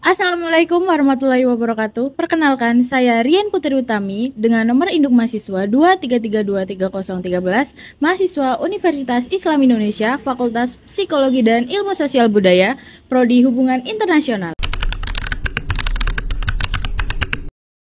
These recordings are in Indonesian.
Assalamualaikum warahmatullahi wabarakatuh. Perkenalkan, saya Rian Putri Utami dengan nomor induk mahasiswa 233230113, mahasiswa Universitas Islam Indonesia, Fakultas Psikologi dan Ilmu Sosial Budaya, Prodi Hubungan Internasional.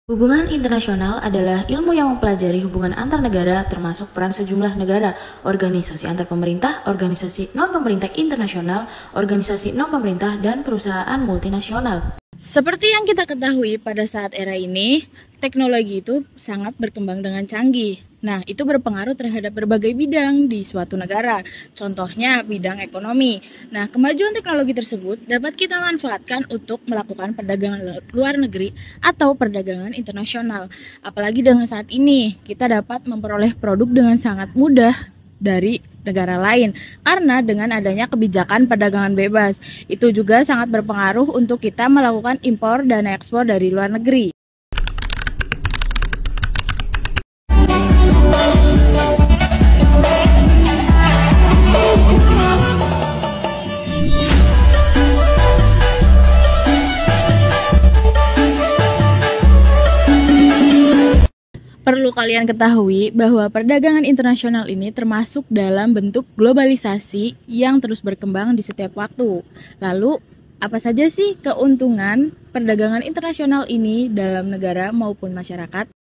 Hubungan internasional adalah ilmu yang mempelajari hubungan antar negara, termasuk peran sejumlah negara, organisasi antar pemerintah, organisasi non-pemerintah internasional, organisasi non-pemerintah, dan perusahaan multinasional. Seperti yang kita ketahui pada saat era ini, teknologi itu sangat berkembang dengan canggih. Nah, itu berpengaruh terhadap berbagai bidang di suatu negara, contohnya bidang ekonomi. Nah, kemajuan teknologi tersebut dapat kita manfaatkan untuk melakukan perdagangan luar negeri atau perdagangan internasional. Apalagi dengan saat ini, kita dapat memperoleh produk dengan sangat mudah dari negara lain karena dengan adanya kebijakan perdagangan bebas. Itu juga sangat berpengaruh untuk kita melakukan impor dan ekspor dari luar negeri. Perlu kalian ketahui bahwa perdagangan internasional ini termasuk dalam bentuk globalisasi yang terus berkembang di setiap waktu. Lalu, apa saja sih keuntungan perdagangan internasional ini dalam negara maupun masyarakat?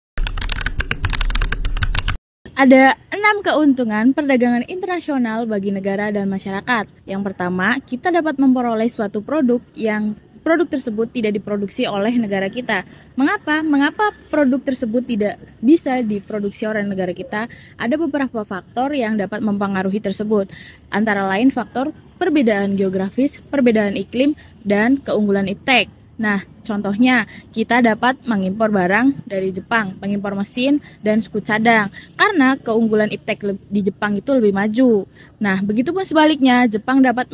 Ada 6 keuntungan perdagangan internasional bagi negara dan masyarakat. Yang pertama, kita dapat memperoleh suatu produk yang produk tersebut tidak diproduksi oleh negara kita. Mengapa? Mengapa produk tersebut tidak bisa diproduksi oleh negara kita? Ada beberapa faktor yang dapat mempengaruhi tersebut. Antara lain faktor perbedaan geografis, perbedaan iklim, dan keunggulan iptek. Nah, contohnya kita dapat mengimpor barang dari Jepang, mengimpor mesin dan suku cadang karena keunggulan iptek di Jepang itu lebih maju. Nah, begitupun sebaliknya, Jepang dapat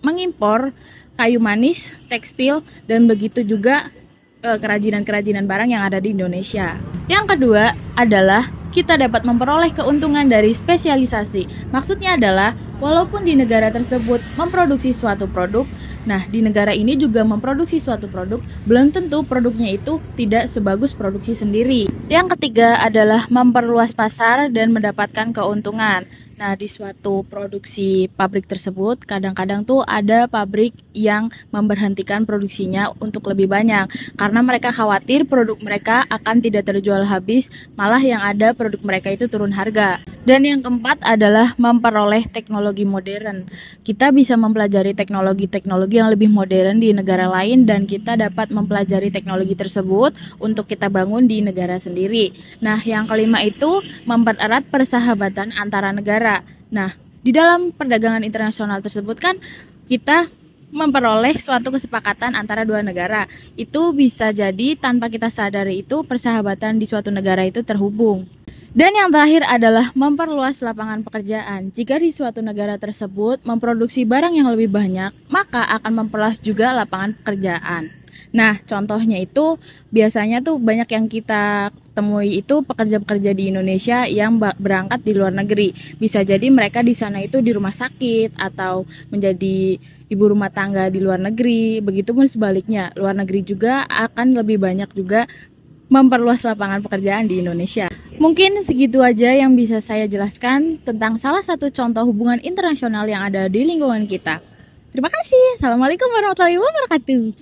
mengimpor kayu manis, tekstil, dan begitu juga kerajinan-kerajinan barang yang ada di Indonesia. Yang kedua adalah kita dapat memperoleh keuntungan dari spesialisasi. Maksudnya adalah walaupun di negara tersebut memproduksi suatu produk, nah di negara ini juga memproduksi suatu produk, belum tentu produknya itu tidak sebagus produksi sendiri. Yang ketiga adalah memperluas pasar dan mendapatkan keuntungan. Nah, di suatu produksi pabrik tersebut, kadang-kadang tuh ada pabrik yang memberhentikan produksinya untuk lebih banyak karena mereka khawatir produk mereka akan tidak terjual habis, malah yang ada produk mereka itu turun harga. Dan yang keempat adalah memperoleh teknologi modern. Kita bisa mempelajari teknologi-teknologi yang lebih modern di negara lain dan kita dapat mempelajari teknologi tersebut untuk kita bangun di negara sendiri. Nah, yang kelima itu mempererat persahabatan antara negara. Nah, di dalam perdagangan internasional tersebut kan kita memperoleh suatu kesepakatan antara dua negara. Itu bisa jadi tanpa kita sadari itu persahabatan di suatu negara itu terhubung. Dan yang terakhir adalah memperluas lapangan pekerjaan. Jika di suatu negara tersebut memproduksi barang yang lebih banyak, maka akan memperluas juga lapangan pekerjaan. Nah, contohnya itu biasanya tuh banyak yang kita temui itu pekerja-pekerja di Indonesia yang berangkat di luar negeri. Bisa jadi mereka di sana itu di rumah sakit atau menjadi ibu rumah tangga di luar negeri. Begitupun sebaliknya, luar negeri juga akan lebih banyak juga memperluas lapangan pekerjaan di Indonesia. Mungkin segitu aja yang bisa saya jelaskan tentang salah satu contoh hubungan internasional yang ada di lingkungan kita. Terima kasih. Assalamualaikum warahmatullahi wabarakatuh.